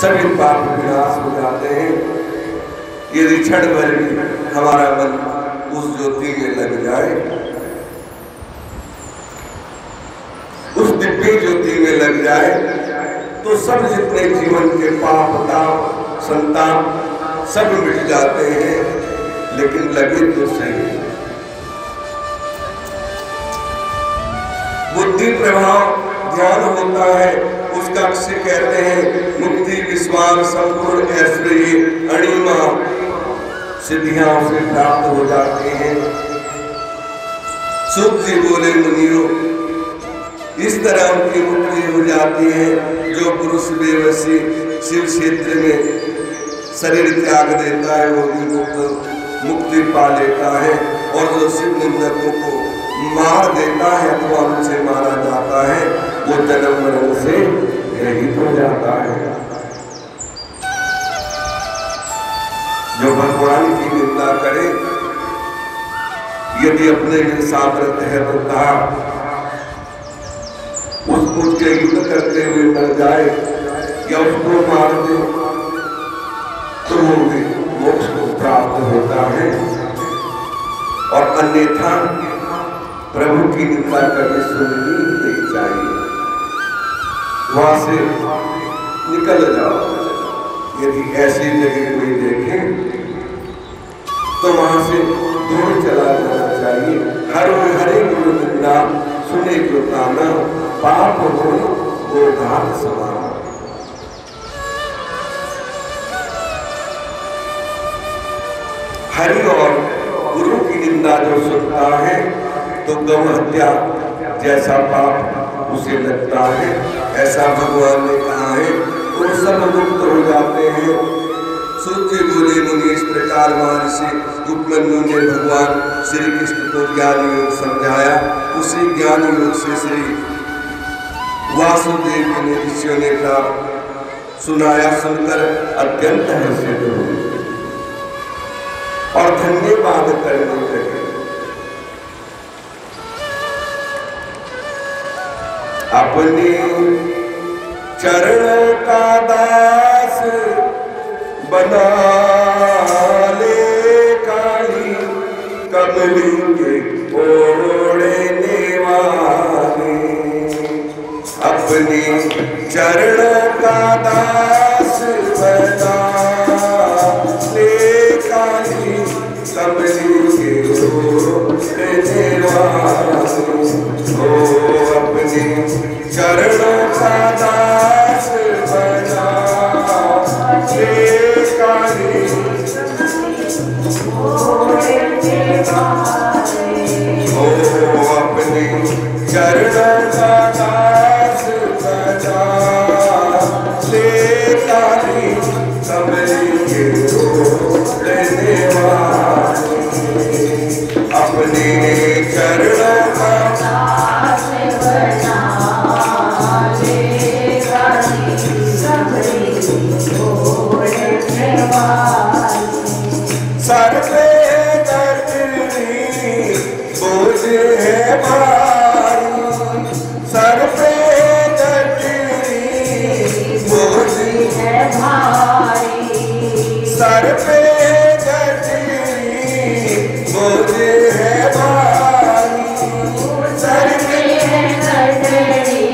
सभी पाप विनाश हो जाते हैं। यदि क्षण भर भी हमारा मन उस ज्योति में लग जाए, उस दिव्य ज्योति में लग जाए, तो सब जितने जीवन के पाप ताप संताप सब मिट जाते हैं। लेकिन लगे तो सही। बुद्धि प्रभाव ध्यान होता है, उसका अक्सर कहते हैं मुक्ति विश्वास संपूर्ण ऐश्वर्य अणिमा सिद्धियां उसे प्राप्त हो जाती हैं। सूत जी बोले मुनियों, इस तरह उनकी मुक्ति हो जाती है। जो पुरुष बेवसी शिव क्षेत्र में शरीर त्याग देता है वो भी मुक्ति पा लेता है। और जो शिव निंदकों को मार देता है अथवा उनसे मारा जाता है वो जन्म मरण से रहित हो जाता है। जो भगवान की निंदा करे, यदि अपने लिए सामर्थ्य है तो कहा उसको युद्ध करते हुए मर जाए या उसको मार दे तो वो भी मोक्ष को प्राप्त होता है। और अन्यथा प्रभु की निंदा करने सुननी नहीं चाहिए, वहां से निकल जाओ। यदि ऐसी जगह कोई देखे तो वहां से दूर चला जाना चाहिए। हरे गुरु निंदा सुने जो ताना, पाप हो वो घात समान। हरि और गुरु की निंदा जो सुनता है तो गौ हत्या जैसा पाप उसे लगता है। ऐसा भगवान ने कहा है, वो सब मुक्त हो जाते हैं। सूर्य बोले मुनि, इस प्रकार महर्षि उपमन्यु ने भगवान श्री कृष्ण को ज्ञान योग समझाया। उसी ज्ञान योग से श्री वासुदेव ने ऋषियों ने प्राप्त सुनाया। सुनकर अत्यंत हर्षित हुए और धन्यवाद करने लगे। अपने चरण का दास बना ले काली कमली के ओढ़ने वाले। अपने चरण का दास बना ले काली कमली के ओढ़ने वाले। ओ अपने चरण का दास बना ले काली ओ अपने चरण का दास बना ले काली कमली के ओढ़ने वाले। अपने चरण का दास बना ले काली कमली के ओढ़ने वाले। सर पे गठरी बोझ है भारी, सर पे गठरी बोझ है भारी। सर पे गठरी बोझ है भारी। सर पे गठरी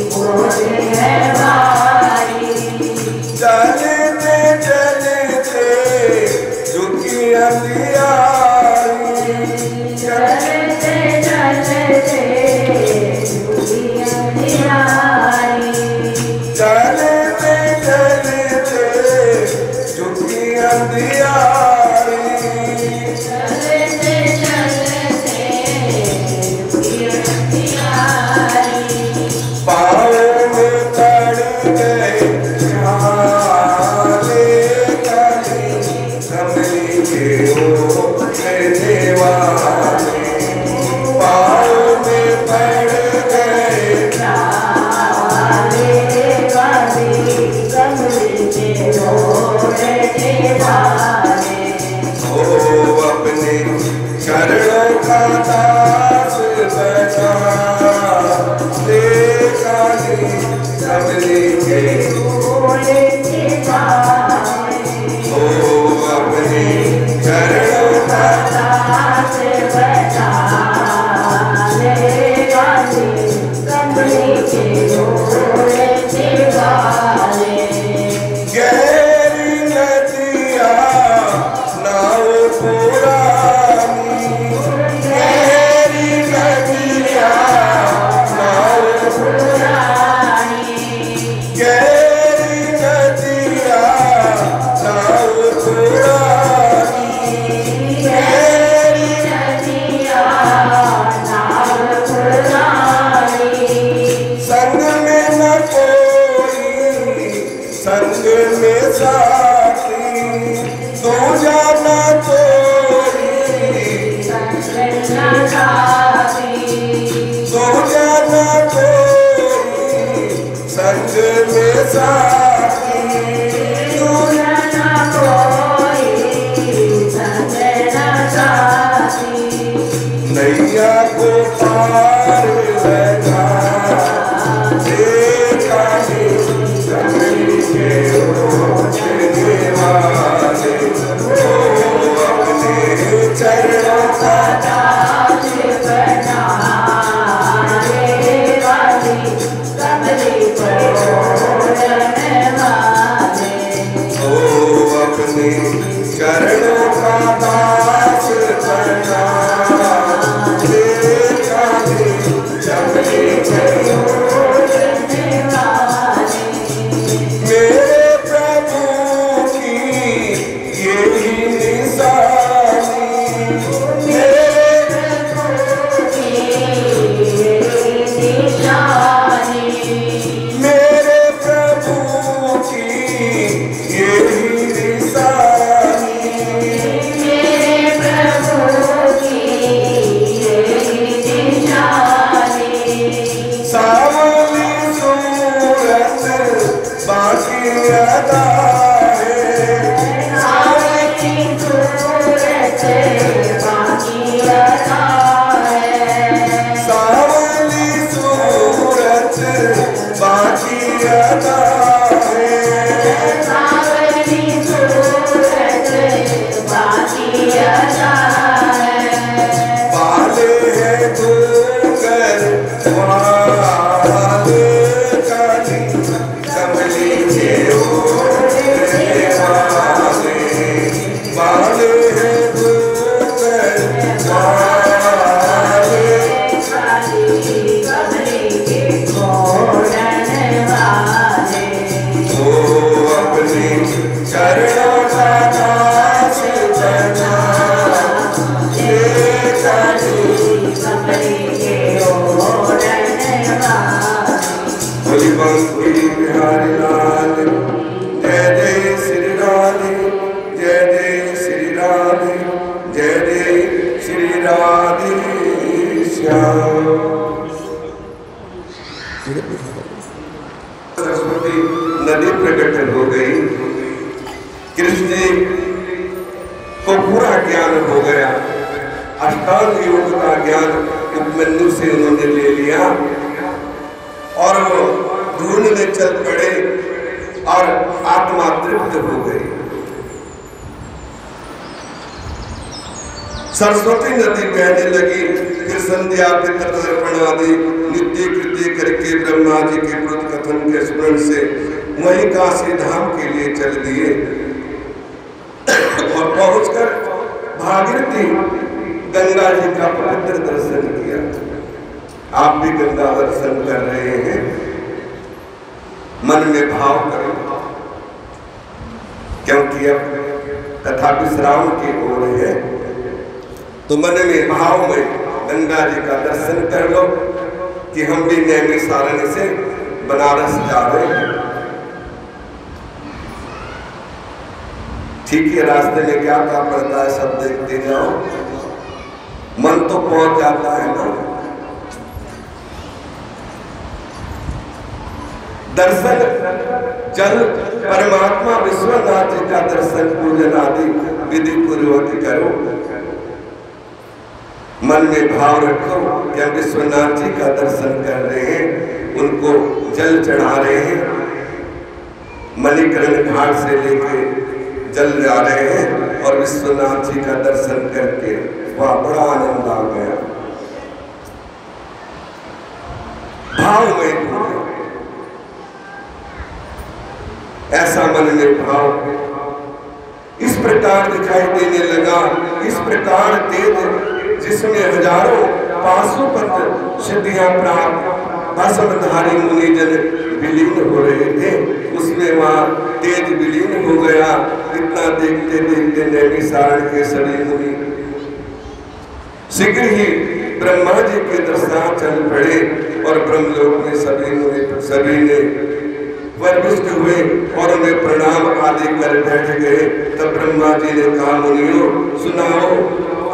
बोझ है भारी। चलते चलते झुकी अंधियारी। चलते चलते झुकी अंधियारी। चलते चलते झुकी अंधियारी। चलते चलते झुकी अंधियारी। पाँव में चढ़ गए झाले काली कमली के ओढ़ने वाले। पाँव में पड़ गए झाले काली संग में साथी तू जाना कोई, तू जाना कोई संग में साथी, तू जाना कोई संग में साथी, नैया को पार लगा देखा कमली के ओढ़ने वाले, ओ अपने चरणों का ताज बनाने वाली, कमली को ओढ़ने वाले, ओ अपने चरणों का ताज बनाने वाली, कमली को ओढ़ने वाले, मेरे प्रभु की यही निशानी, मेरे प्रभु की यही निशानी, मेरे प्रभु की यही निशानी, मेरे प्रभु की यही निशानी, सावली सूरत बाकी अदा है, सावली सूरत बाकी अदा है, सावली सूरत बाकी अदा है, सावली सूरत बाकी अदा है, वाले हैं दूकर वाले काली, कमली के ओढ़ने वाले, वाले हैं दूकर वाले काली, कमली के ओढ़ने वाले, ओ अपने चरणों का ताज बना ये काली, कमली के ओढ़ने वाले, बोली बंकुली बिहारी लाल, जय जय श्री राधे, जय जय श्री राधे, जय जय श्री राधे श्याम। सरस्वती नदी प्रकट हो गई, कृष्ण जी को पूरा ज्ञान हो गया, अष्टांग योग का ज्ञान उपमन्यु से उन्होंने ले लिया और वो ढूंढने चल पड़े और आत्मा तृप्त हो गई। सरस्वती नदी बहने लगी, फिर संध्या पितृतर्पण आदि नित्य कृत्य करके ब्रह्मा जी के व्रत कथन के स्मरण से वहीं काशी धाम के लिए चल दिए और पहुंचकर भागीरथी गंगा जी का पवित्र दर्शन किया। आप भी गंगा दर्शन कर रहे हैं, मन में भाव करो, क्योंकि अब कथा विश्राम की ओर है, तो मन में भाव में गंगा जी का दर्शन कर लो कि हम भी नैमिषारण्य से बनारस जा रहे हैं। ठीक है, रास्ते में क्या क्या पड़ता है सब देखते जाओ, मन तो पहुंच जाता है ना। दर्शन चल परमात्मा विश्वनाथ जी का दर्शन पूजन आदि विधि पूर्वक करो, मन में भाव रखो कि हम विश्वनाथ जी का दर्शन कर रहे हैं, उनको जल चढ़ा रहे हैं, मणिकर्ण घाट से लेके जल जा रहे हैं और विश्वनाथ जी का दर्शन करके वह बड़ा आनंद आ गया। भाव में ऐसा मन में भाव इस प्रकार दिखाई देने लगा, इस प्रकार तेज जिसमें हजारों पाशुपत सिद्धियां प्राप्त भस्मधारी मुनिजन विलीन हो रहे थे, उसमें वहां तेज विलीन हो गया। इतना देखते देखते नैमिषारण्य के सभी मुनि शीघ्र ही ब्रह्मा जी के दर्शनार्थ चल पड़े और ब्रह्मलोक में सभी ने वरिष्ठ हुए और लेकर बैठ गए। तब ब्रह्मा जी ने कहा, मुनियों सुनाओ,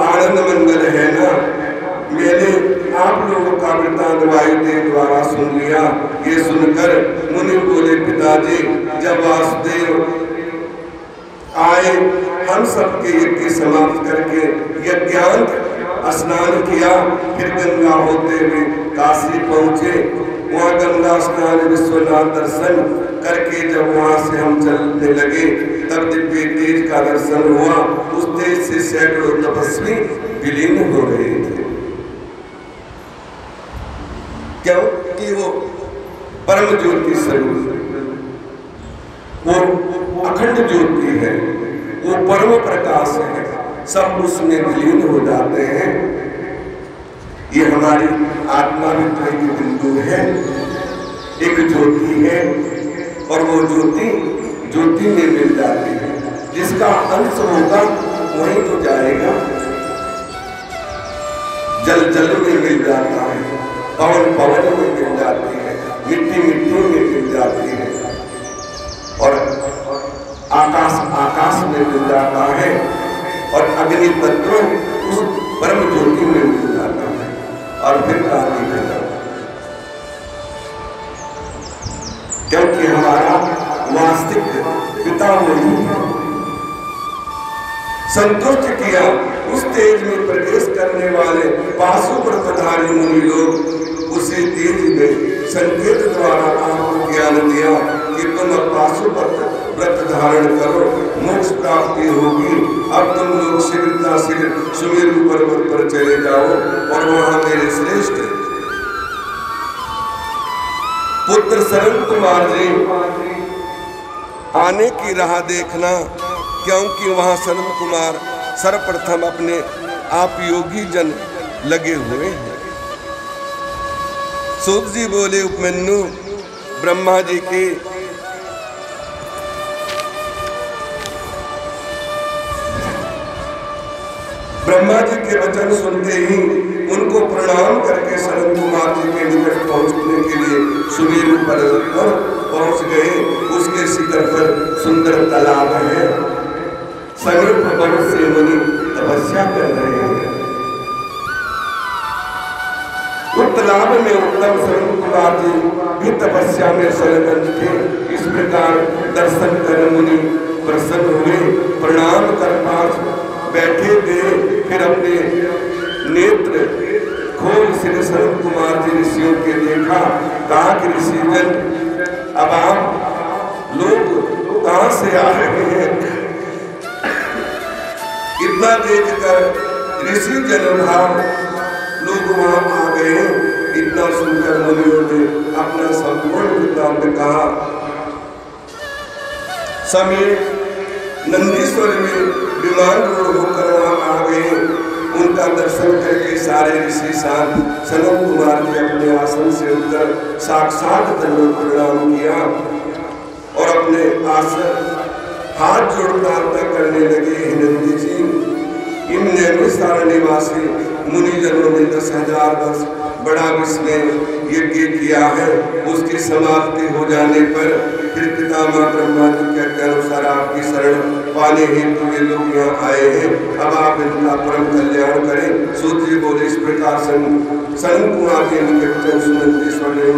आनंद मंगल है ना? मैंने आप लोगों का वृत्तांत वायुदेव द्वारा सुन लिया। ये सुनकर मुनि बोले, पिताजी जब वासुदेव आए, हम सबके यज्ञ समाप्त करके यज्ञांत स्नान किया, फिर गंगा होते हुए काशी पहुंचे। वहाँ गंगा स्नान विश्वनाथ दर्शन करके जब वहाँ से हम चलने लगे, तब दिव्य तेज का दर्शन हुआ। उस तेज से सैकड़ों तपस्वी विलीन हो रहे थे। क्यों? कि वो परम ज्योति स्वरूप, वो अखंड ज्योति है, वो परम प्रकाश है, सब उसमें विलीन हो जाते हैं। ये हमारी आत्मा भी तो एक बिंदु है, एक ज्योति है, और वो ज्योति में मिल जाती है। जिसका अंश होगा वहीं तो जाएगा। जल में मिल जाता है, पवन में मिल जाती है, मिट्टी में मिल जाती है, और आकाश में मिल जाता है, और अग्नि तत्व उस परम ज्योति में मिल जाता है, और फिर कहानी खत्म। क्योंकि हमारा वास्तविक पिता वही है। संतुष्ट किया उस तेज में प्रवेश करने वाले पाशुपतधारी मुनि लोग, उसी तेज में संकेत द्वारा आपको ज्ञान दिया कि तुम पाशुपत व्रत धारण करो, मोक्ष प्राप्ति होगी। अब तुम लोग शीघ्र सुमेरु पर्वत पर चले जाओ, और वहां मेरे श्रेष्ठ पुत्र सनत कुमार जी आने की राह देखना, क्योंकि वहां सनत कुमार सर्वप्रथम अपने आप योगी जन लगे हुए हैं। सूत जी बोले, उपमन्यु ब्रह्मा जी के वचन सुनते ही उनको प्रणाम करके सनत कुमार जी के निकट पहुंचने के लिए सुमेरु पर्वत पर पहुंच गए। उसके शिखर पर सुंदर तालाब है, समीप बहुत से मुनि तपस्या कर रहे हैं। उस तालाब में उत्तम सनत कुमार जी भी तपस्या में संलग्न थे। इस प्रकार दर्शन कर मुनि प्रसन्न हुए, प्रणाम कर पास बैठे गए। फिर अपने नेत्र खोल श्री सनत कुमार जी ऋषियों के देखा। कहा कि ऋषिजन, अब आप लोग कहां से आ रहे हैं? इतना देखकर ऋषि जन भाव लोग वहां आ गए। इतना सुनकर मुनियों ने अपना संपूर्ण वृत्तांत कहा। समय नंदीश्वर में विमान रूढ़ होकर वहां आ गए। उनका दर्शन करके सारे ऋषि शांत। सनत कुमार ने अपने आसन से उठकर साक्षात दंडवत प्रणाम किया और अपने आसन हाथ जोड़ प्रार्थना करने लगे। हे नंदी जी, इन नैमिषारण्य निवासी मुनिजनों ने 10,000 वर्ष बड़ा विस्मय यज्ञ किया है। उसकी समाप्ति हो जाने पर फिर पितामह ब्रह्मा जी के अनुसार आपकी शरण पाने हेतु ये लोग यहाँ आए हैं। अब आप इनका परम कल्याण करें। सूत जी बोले, इस प्रकार सनत कुमार के निकट सुनंदीश्वर ने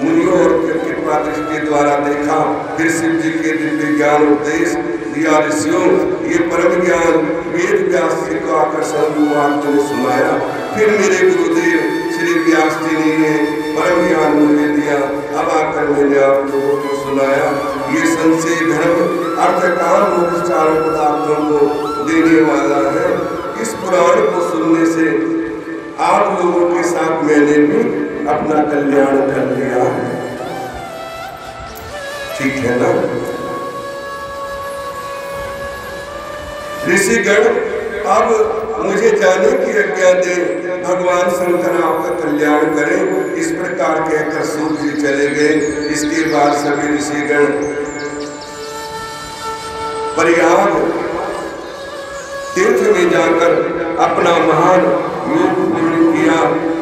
मुनियों और कृपा दृष्टि द्वारा देखा। फिर शिव जी के दिव्य ज्ञान उपदेश दिया। ऋषियों, ये परम ज्ञान वेद व्यास जी को आकर सनत कुमार जी ने सुनाया। फिर मेरे गुरुदेव श्री व्यास जी ने परम ज्ञान मुझे दिया। अब आकर मैंने आप लोगों को सुनाया। ये संशय धर्म अर्थ काम मोक्ष चारों पदार्थों को देने वाला है। इस पुराण को सुनने से आप लोगों के साथ मैंने भी अपना कल्याण कर लिया है। ठीक है ना ऋषिगण? अब मुझे जाने की आज्ञा दे। भगवान शंकर आपका कल्याण करें। इस प्रकार कहकर सूत जी चले गए। इसके बाद सभी ऋषिगण प्रयाग तीर्थ में जाकर अपना महान योग पूर्ण किया।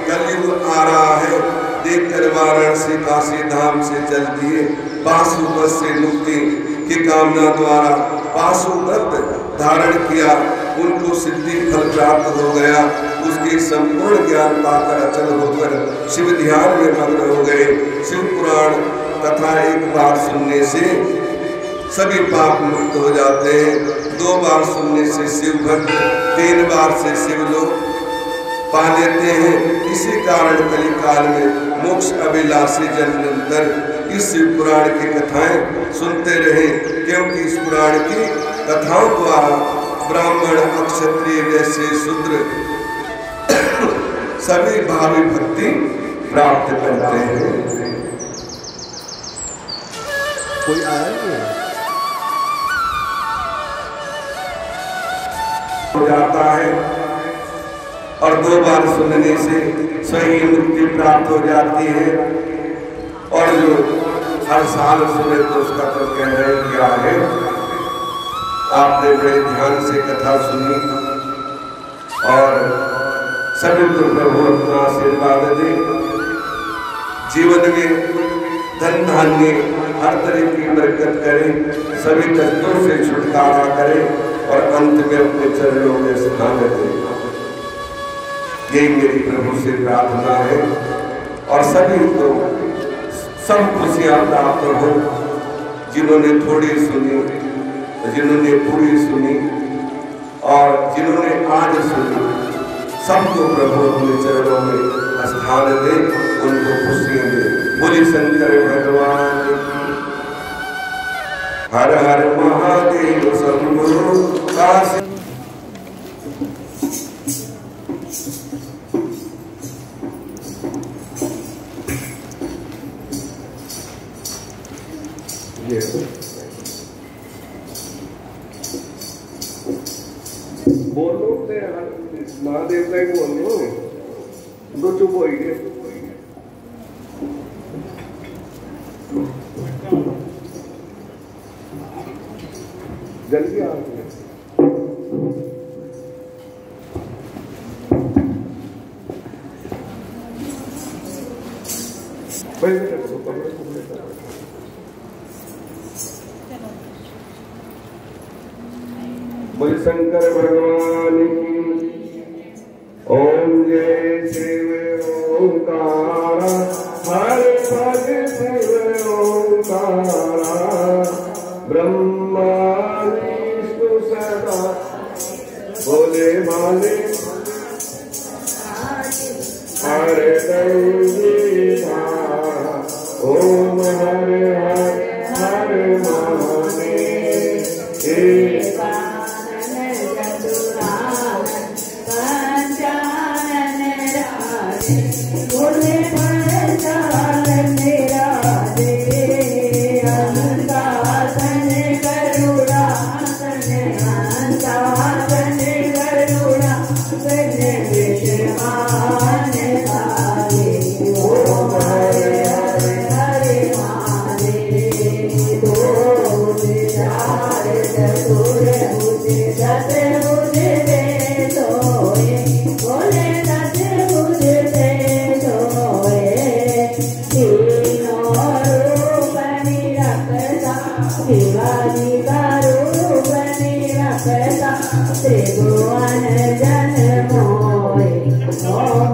कलयुग आ रहा है, देखकर वाराणसी काशी धाम से चल दिए। पाशुपत से मुक्ति की कामना द्वारा पाशुपत धारण किया, उनको सिद्धि फल प्राप्त हो गया। उसके संपूर्ण ज्ञान पाकर अचल होकर शिव ध्यान में मग्न हो गए। शिव पुराण कथा एक बार सुनने से सभी पाप मुक्त हो जाते हैं, 2 बार सुनने से शिव भक्त, 3 बार से शिव लोग पा लेते हैं। इसी कारण कली काल में मोक्ष अभिलाषी जन निरंतर इस शिव पुराण की कथाएं सुनते रहे, क्योंकि इस पुराण की कथाओं द्वारा ब्राह्मण, क्षत्रिय, वैश्य, शूद्र सभी भावी भक्ति प्राप्त करते हैं। कोई आया नहीं हो जाता है और 2 बार सुनने से स्वयं मुक्ति प्राप्त हो जाती है। और जो हर साल सुने तो उसका तो कह रहे क्या है। आपने बड़े ध्यान से कथा सुनी और सभी को प्रभु अपना आशीर्वाद दे, जीवन में धन धान्य हर तरह की बरकत करे, सभी कष्टों से छुटकारा करे और अंत में अपने चरणों में स्थान दे। यही मेरी प्रभु से प्रार्थना है और सभी को सब खुशियां प्राप्त हो, जिन्होंने थोड़ी सुनी, जिन्होंने पूरी सुनी और जिन्होंने आज सुनी, सबको प्रभु अपने चरणों में स्थान दे, उनको खुशियां दे। बोले शंकर भगवान की हर हर महादेव शंभो काशी। बोलो महादेव का ही बोलो, दो चुप हो गए। जल्दी आ गए। बोल शंकर भगवान की। ओम जय शिव ओंकार, हर पद शिव ओंकार, ब्रह्मा विष्णु सदा बोले माले, हरे दैवीता। ओम हरे हरे हरे महादेव। Oh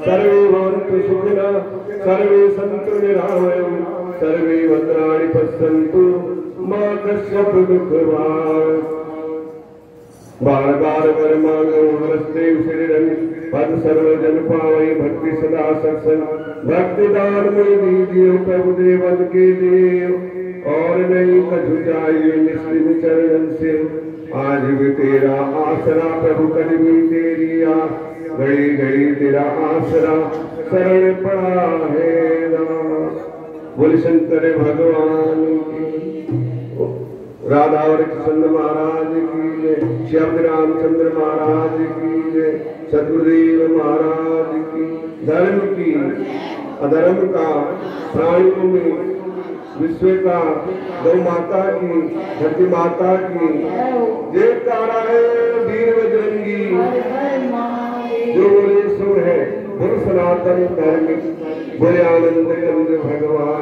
सर्वे भवन्तु सुखिनः सर्वे सन्तु निरामयम् सर्वे भद्राणि पश्यन्तु मा कश्चित् दुःखभाग् बार बार वर्मांगो नमस्ते शरीरं पद सर्वजन पावै भक्ति सदा सत्संग भक्ति दान में दीजिए प्रभु देवन के देव और नहीं कछु चाहिए निश्चित चरण से आज भी तेरा आसरा प्रभु कल भी तेरी घड़ी घड़ी तेरा आसरा शरण पड़ा है राम। बोल शंकर भगवान की, राधा और कृष्ण महाराज की जय, श्याम रामचंद्र महाराज की जय, सदगुरुदेव महाराज की। धर्म की अधर्म का प्राणियों में विश्व का गौ माता की धरती माता की जय तारा है वीर बजरंगी जो बोले सुर है बोल सनातन धर्म बोले आनंद कंद भगवान